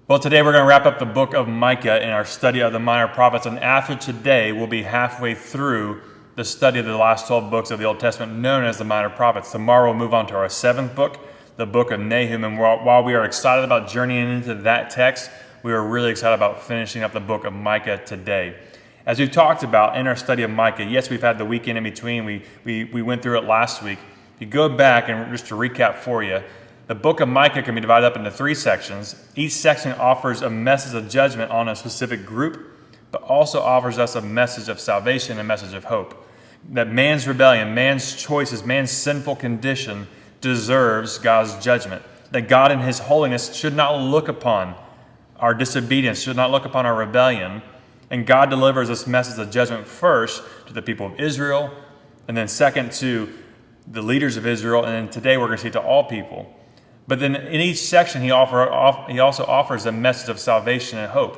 Well, today we're going to wrap up the book of Micah in our study of the minor prophets, and after today, we'll be halfway through the study of the last 12 books of the Old Testament known as the minor prophets. Tomorrow we'll move on to our seventh book, the book of Nahum, and while we are excited about journeying into that text, we are really excited about finishing up the book of Micah today. As we've talked about in our study of Micah, yes, we've had the weekend in between. We went through it last week. If you go back, and just to recap for you, the book of Micah can be divided up into three sections. Each section offers a message of judgment on a specific group, but also offers us a message of salvation and a message of hope. That man's rebellion, man's choices, man's sinful condition deserves God's judgment. That God in His holiness should not look upon our disobedience, should not look upon our rebellion. And God delivers this message of judgment first to the people of Israel, and then second to the leaders of Israel, and then today we're going to see to all people. But then in each section, he also offers a message of salvation and hope.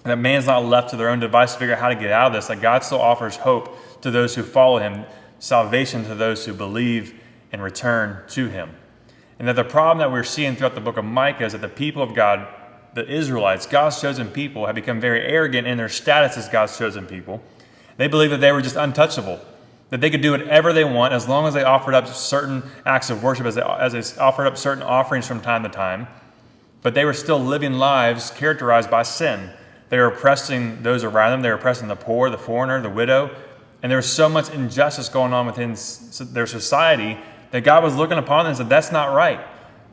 And that man's not left to their own device to figure out how to get out of this. That God still offers hope to those who follow Him, salvation to those who believe and return to Him. And that the problem that we're seeing throughout the book of Micah is that the people of God, the Israelites, God's chosen people, have become very arrogant in their status as God's chosen people. They believe that they were just untouchable, that they could do whatever they want as long as they offered up certain acts of worship, as they offered up certain offerings from time to time. But they were still living lives characterized by sin. They were oppressing those around them. They were oppressing the poor, the foreigner, the widow. And there was so much injustice going on within their society that God was looking upon them and said, "That's not right.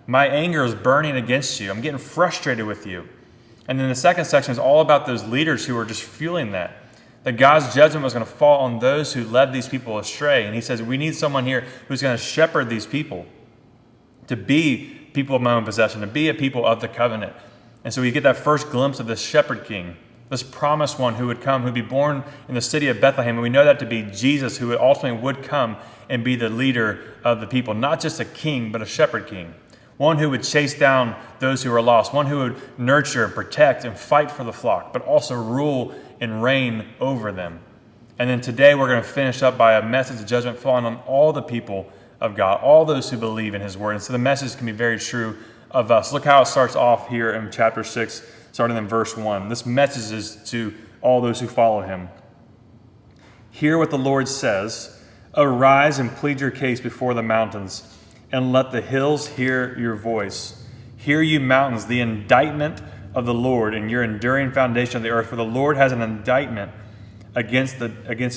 My anger is burning against you. I'm getting frustrated with you." And then the second section is all about those leaders who were just fueling that God's judgment was going to fall on those who led these people astray. And He says, we need someone here who's going to shepherd these people, to be people of my own possession, to be a people of the covenant. And so we get that first glimpse of this shepherd king, this promised one who would come, who would be born in the city of Bethlehem. And we know that to be Jesus, who ultimately would come and be the leader of the people, not just a king, but a shepherd king. One who would chase down those who were lost, one who would nurture and protect and fight for the flock, but also rule and reign over them. And then today we're going to finish up by a message of judgment falling on all the people of God, all those who believe in His word. And so the message can be very true of us. Look how it starts off here in chapter 6, starting in verse 1. This message is to all those who follow Him. Hear what the Lord says. Arise and plead your case before the mountains, and let the hills hear your voice. Hear, you mountains, the indictment of the Lord and your enduring foundation of the earth. For the Lord has an indictment against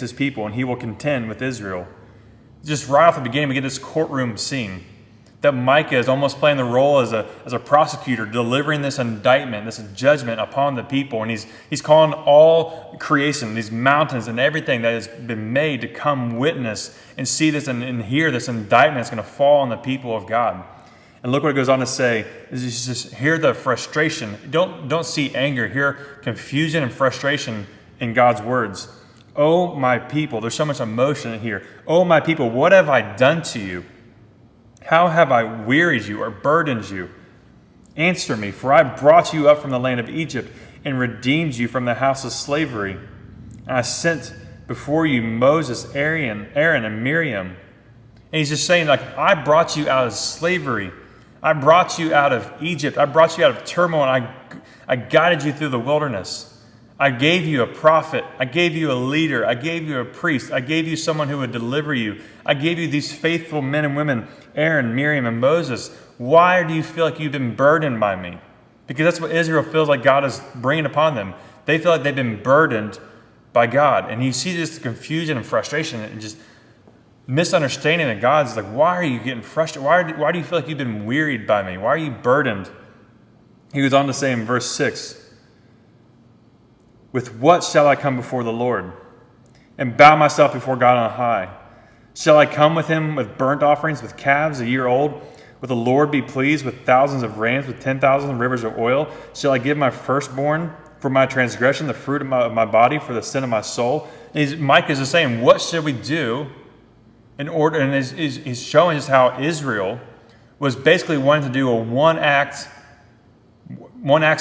His people, and He will contend with Israel. Just right off the beginning, we get this courtroom scene that Micah is almost playing the role as a prosecutor, delivering this indictment, this judgment upon the people. And he's calling all creation, these mountains and everything that has been made, to come witness and see this and hear this indictment that's going to fall on the people of God. And look what it goes on to say, is just hear the frustration. Don't see anger, hear confusion and frustration in God's words. Oh, my people, there's so much emotion in here. Oh, my people, what have I done to you? How have I wearied you or burdened you? Answer me, for I brought you up from the land of Egypt and redeemed you from the house of slavery. And I sent before you Moses, Aaron, and Miriam. And he's just saying, I brought you out of slavery. I brought you out of Egypt. I brought you out of turmoil. I guided you through the wilderness. I gave you a prophet. I gave you a leader. I gave you a priest. I gave you someone who would deliver you. I gave you these faithful men and women, Aaron, Miriam, and Moses. Why do you feel like you've been burdened by me? Because that's what Israel feels like God is bringing upon them. They feel like they've been burdened by God. And you see this confusion and frustration and just misunderstanding that God's like, why are you getting frustrated? Why do you feel like you've been wearied by me? Why are you burdened? He goes on to say in verse 6, with what shall I come before the Lord and bow myself before God on high? Shall I come with Him with burnt offerings, with calves a year old? Will the Lord be pleased with thousands of rams, with 10,000 rivers of oil? Shall I give my firstborn for my transgression, the fruit of my body for the sin of my soul? Micah is just saying, what should we do in order? And he's showing us how Israel was basically wanting to do a one act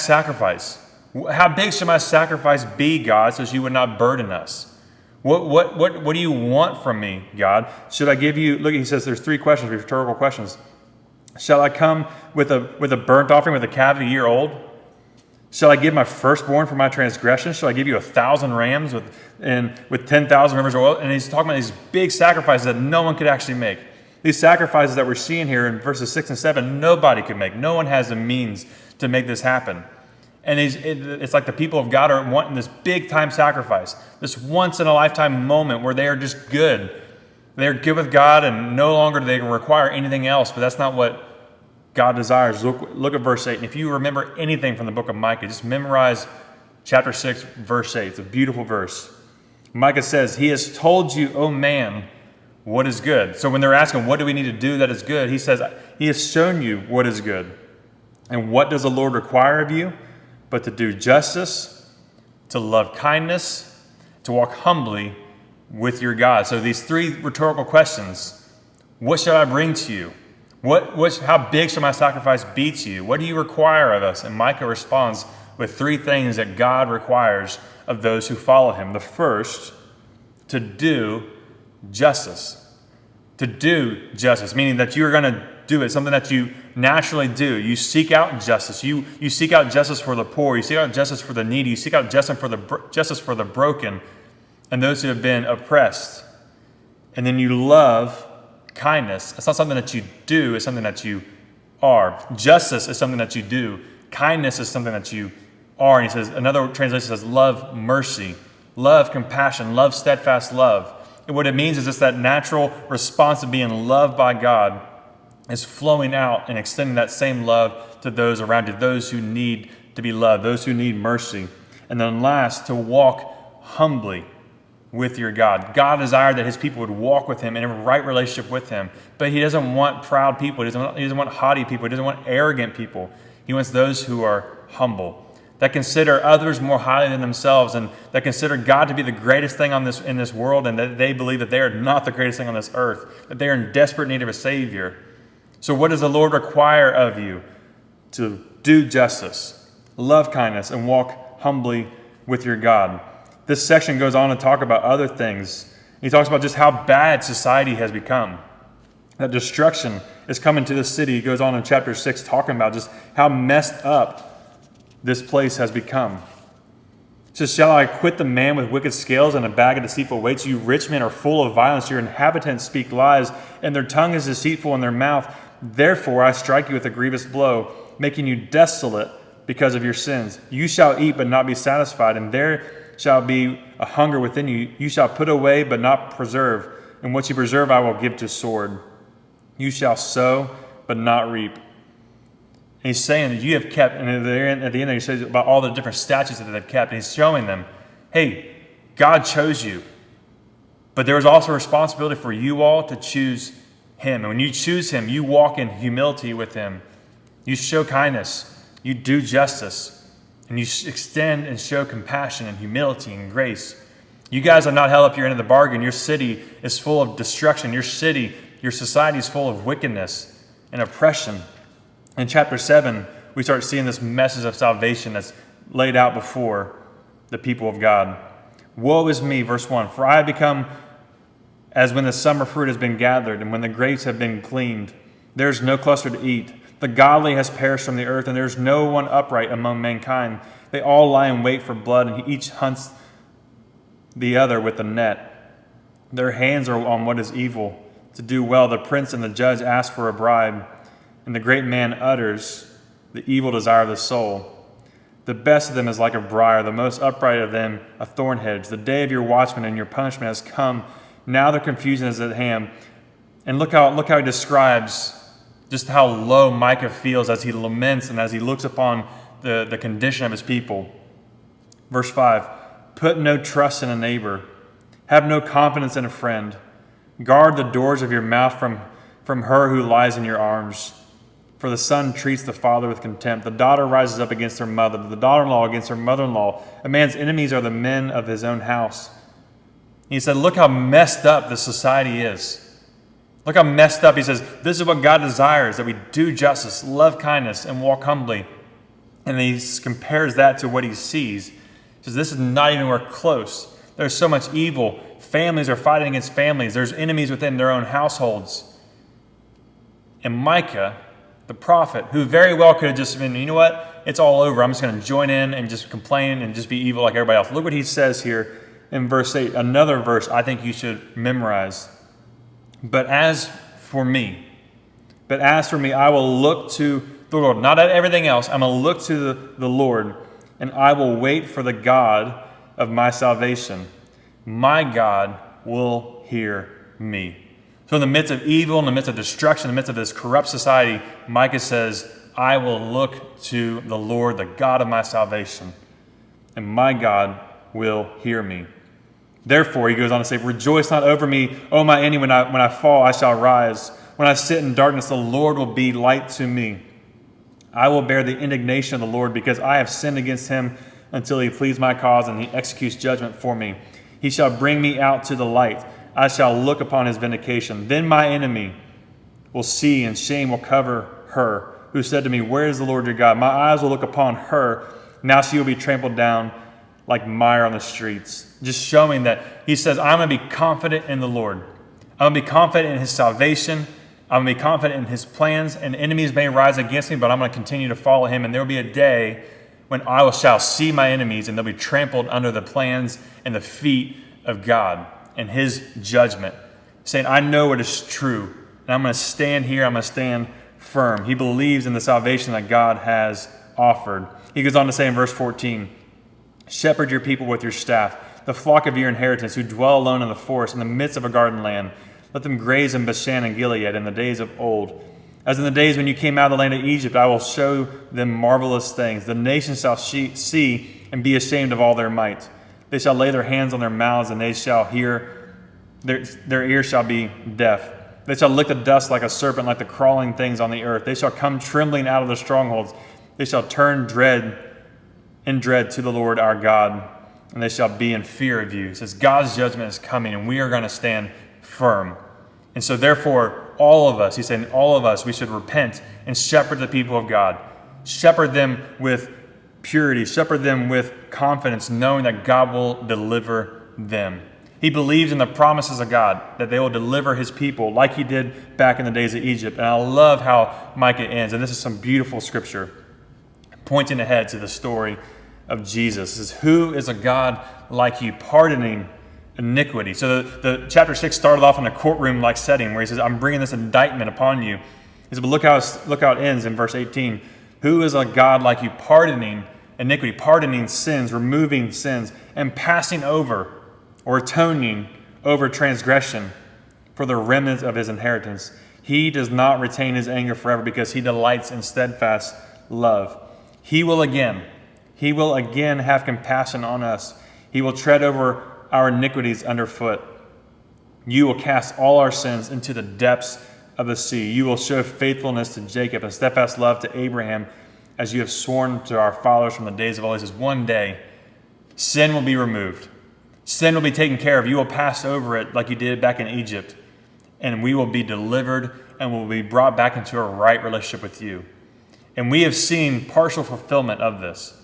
sacrifice. How big should my sacrifice be, God, so you would not burden us? What do you want from me, God? Should I give you? Look, he says there's three questions, rhetorical questions. Shall I come with a burnt offering with a calf a year old? Shall I give my firstborn for my transgression? Shall I give you 1,000 rams with 10,000 rivers of oil? And he's talking about these big sacrifices that no one could actually make. These sacrifices that we're seeing here in verses 6 and 7, nobody could make. No one has the means to make this happen. And it's like the people of God are wanting this big time sacrifice, this once in a lifetime moment where they are just good. They're good with God and no longer do they require anything else, but that's not what God desires. Look at verse 8. And if you remember anything from the book of Micah, just memorize chapter 6, verse 8. It's a beautiful verse. Micah says, He has told you, O man, what is good. So when they're asking, what do we need to do that is good? He says, He has shown you what is good. And what does the Lord require of you? But to do justice, to love kindness, to walk humbly with your God. So these three rhetorical questions. What shall I bring to you? How big shall my sacrifice be to you? What do you require of us? And Micah responds with three things that God requires of those who follow him. The first, to do justice. To do justice, meaning that you're going to do it, something that you naturally do. You seek out justice. You seek out justice for the poor. You seek out justice for the needy. You seek out justice for the broken and those who have been oppressed. And then you love kindness. It's not something that you do, it's something that you are. Justice is something that you do. Kindness is something that you are. And he says, another translation says, love mercy, love compassion, love steadfast love. And what it means is just that natural response of being loved by God is flowing out and extending that same love to those around you, those who need to be loved, those who need mercy. And then last, to walk humbly with your God. God desired that his people would walk with him in a right relationship with him. But he doesn't want proud people. He doesn't want haughty people. He doesn't want arrogant people. He wants those who are humble, that consider others more highly than themselves, and that consider God to be the greatest thing in this world, and that they believe that they are not the greatest thing on this earth, that they are in desperate need of a Savior. So what does the Lord require of you? To do justice, love kindness, and walk humbly with your God. This section goes on to talk about other things. He talks about just how bad society has become, that destruction is coming to the city. He goes on in chapter 6 talking about just how messed up this place has become. It says, shall I quit the man with wicked scales and a bag of deceitful weights? You rich men are full of violence. Your inhabitants speak lies, and their tongue is deceitful in their mouth. Therefore I strike you with a grievous blow, making you desolate because of your sins. You shall eat but not be satisfied, and there shall be a hunger within you. You shall put away but not preserve, and what you preserve I will give to sword. You shall sow but not reap. And he's saying that you have kept, and at the end he says about all the different statutes that they've kept, and he's showing them, hey, God chose you, but there is also a responsibility for you all to choose him. And when you choose him, you walk in humility with him. You show kindness, you do justice, and you extend and show compassion and humility and grace. You guys have not held up your end of the bargain. Your city is full of destruction. Your society is full of wickedness and oppression. In chapter 7, we start seeing this message of salvation that's laid out before the people of God. Woe is me, verse 1, for I have become as when the summer fruit has been gathered and when the grapes have been cleaned. There is no cluster to eat. The godly has perished from the earth, and there is no one upright among mankind. They all lie in wait for blood, and each hunts the other with a net. Their hands are on what is evil, to do well. The prince and the judge ask for a bribe, and the great man utters the evil desire of the soul. The best of them is like a briar, the most upright of them a thorn hedge. The day of your watchman and your punishment has come. Now their confusion is at hand. And look how he describes just how low Micah feels as he laments and as he looks upon the condition of his people. Verse 5, put no trust in a neighbor. Have no confidence in a friend. Guard the doors of your mouth from her who lies in your arms. For the son treats the father with contempt. The daughter rises up against her mother, the daughter-in-law against her mother-in-law. A man's enemies are the men of his own house. He said, look how messed up this society is. Look how messed up. He says, this is what God desires, that we do justice, love kindness, and walk humbly. And he compares that to what he sees. He says, this is not even close. There's so much evil. Families are fighting against families. There's enemies within their own households. And Micah, the prophet, who very well could have just been, you know what? it's all over. I'm just going to join in and just complain and just be evil like everybody else. Look what he says here in verse 8, another verse I think you should memorize. But as for me, I will look to the Lord. Not at everything else. I'm going to look to the Lord, and I will wait for the God of my salvation. My God will hear me. So in the midst of evil, in the midst of destruction, in the midst of this corrupt society, Micah says, I will look to the Lord, the God of my salvation, and my God will hear me. Therefore, he goes on to say, rejoice not over me, O my enemy, when I fall, I shall rise. When I sit in darkness, the Lord will be light to me. I will bear the indignation of the Lord, because I have sinned against him, until he pleads my cause and he executes judgment for me. He shall bring me out to the light. I shall look upon his vindication. Then my enemy will see, and shame will cover her, who said to me, where is the Lord your God? My eyes will look upon her. Now she will be trampled down like mire on the streets. Just showing that he says, I'm going to be confident in the Lord. I'm going to be confident in his salvation. I'm going to be confident in his plans, and enemies may rise against me, but I'm going to continue to follow him. And there will be a day when I shall see my enemies, and they'll be trampled under the plans and the feet of God and his judgment. Saying, I know it is true, and I'm going to stand here. I'm going to stand firm. He believes in the salvation that God has offered. He goes on to say in verse 14, shepherd your people with your staff, the flock of your inheritance, who dwell alone in the forest, in the midst of a garden land. Let them graze in Bashan and Gilead in the days of old. As in the days when you came out of the land of Egypt, I will show them marvelous things. The nations shall see and be ashamed of all their might. They shall lay their hands on their mouths, and they shall hear, their ears shall be deaf. They shall lick the dust like a serpent, like the crawling things on the earth. They shall come trembling out of their strongholds. They shall turn in dread to the Lord our God, and they shall be in fear of you. It says God's judgment is coming, and we are going to stand firm. And so therefore, all of us, he's saying all of us, we should repent and shepherd the people of God. Shepherd them with purity. Shepherd them with confidence, knowing that God will deliver them. He believes in the promises of God, that they will deliver his people like he did back in the days of Egypt. And I love how Micah ends. And this is some beautiful scripture pointing ahead to the story of Jesus. It says, who is a God like you, pardoning iniquity? So the chapter 6 started off in a courtroom-like setting where he says, I'm bringing this indictment upon you. He said, but look how it ends in verse 18. Who is a God like you, pardoning iniquity, pardoning sins, removing sins, and passing over or atoning over transgression for the remnant of his inheritance. He does not retain his anger forever, because he delights in steadfast love. He will again have compassion on us. He will tread over our iniquities underfoot. You will cast all our sins into the depths of the sea. You will show faithfulness to Jacob and steadfast love to Abraham, as you have sworn to our fathers from the days of old. He says, one day, sin will be removed. Sin will be taken care of. You will pass over it like you did back in Egypt, and we will be delivered and will be brought back into a right relationship with you. And we have seen partial fulfillment of this.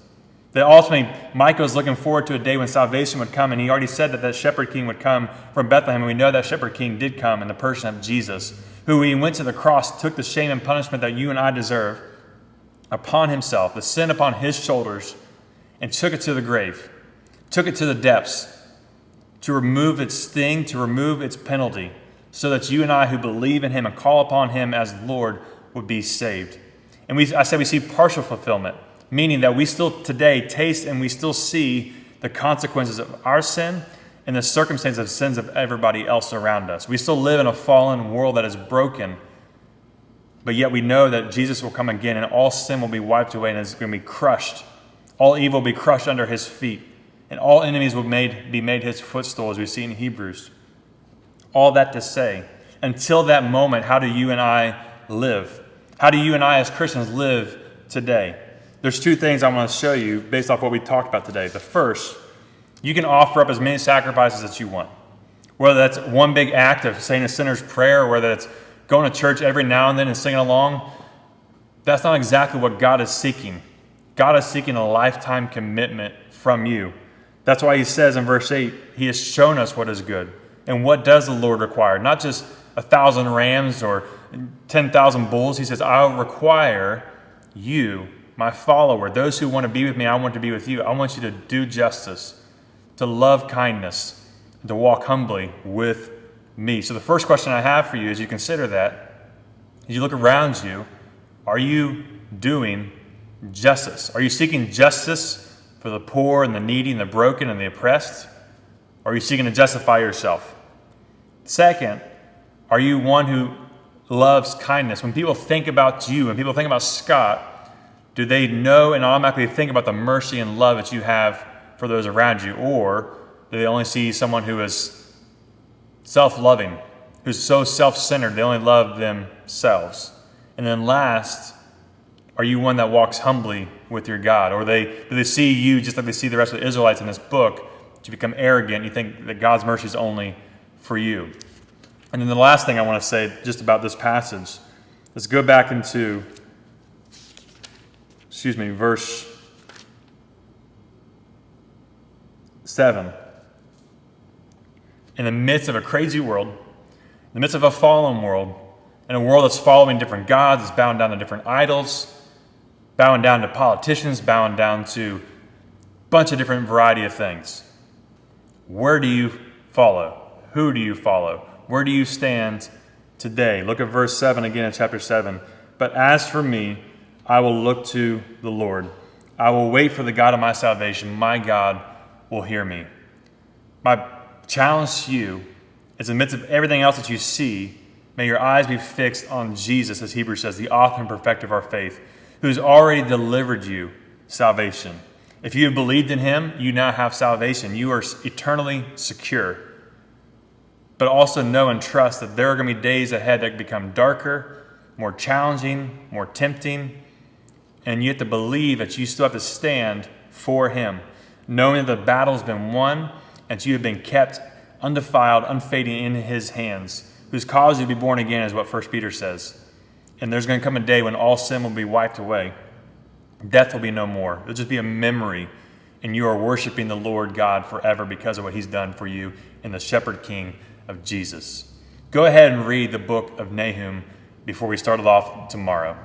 That ultimately, Micah was looking forward to a day when salvation would come, and he already said that that shepherd king would come from Bethlehem, and we know that shepherd king did come in the person of Jesus, who, when he went to the cross, took the shame and punishment that you and I deserve upon himself, the sin upon his shoulders, and took it to the grave, took it to the depths, to remove its sting, to remove its penalty, so that you and I who believe in him and call upon him as Lord would be saved. And I said we see partial fulfillment, meaning that we still today taste and we still see the consequences of our sin and the circumstances of sins of everybody else around us. We still live in a fallen world that is broken, but yet we know that Jesus will come again and all sin will be wiped away and is going to be crushed. All evil will be crushed under his feet, and all enemies will be made his footstool, as we see in Hebrews. All that to say, until that moment, how do you and I live? How do you and I as Christians live today? There's two things I want to show you based off what we talked about today. The first, you can offer up as many sacrifices as you want. Whether that's one big act of saying a sinner's prayer, or whether it's going to church every now and then and singing along, that's not exactly what God is seeking. God is seeking a lifetime commitment from you. That's why he says in verse 8, he has shown us what is good. And what does the Lord require? Not just 1,000 rams or 10,000 bulls. He says, I'll require you my follower, those who want to be with me, I want to be with you. I want you to do justice, to love kindness, and to walk humbly with me. So the first question I have for you as you consider that, as you look around you, are you doing justice? Are you seeking justice for the poor and the needy and the broken and the oppressed? Or are you seeking to justify yourself? Second, are you one who loves kindness? When people think about you, when people think about Scott, do they know and automatically think about the mercy and love that you have for those around you? Or do they only see someone who is self-loving, who's so self-centered, they only love themselves? And then last, are you one that walks humbly with your God? Or do they see you just like they see the rest of the Israelites in this book? You become arrogant, you think that God's mercy is only for you. And then the last thing I want to say just about this passage, let's go back into, verse 7. In the midst of a crazy world, in the midst of a fallen world, in a world that's following different gods, it's bowing down to different idols, bowing down to politicians, bowing down to a bunch of different variety of things. Where do you follow? Who do you follow? Where do you stand today? Look at verse 7 again in chapter 7. But as for me, I will look to the Lord. I will wait for the God of my salvation. My God will hear me. My challenge to you is in the midst of everything else that you see, may your eyes be fixed on Jesus, as Hebrews says, the author and perfecter of our faith, who has already delivered you salvation. If you have believed in him, you now have salvation. You are eternally secure. But also know and trust that there are going to be days ahead that become darker, more challenging, more tempting, and you have to believe that you still have to stand for him, knowing that the battle's been won and you have been kept undefiled, unfading in his hands, who's caused you to be born again, is what 1 Peter says. And there's going to come a day when all sin will be wiped away. Death will be no more. It'll just be a memory, and you are worshiping the Lord God forever because of what he's done for you in the Shepherd King of Jesus. Go ahead and read the book of Nahum before we start it off tomorrow.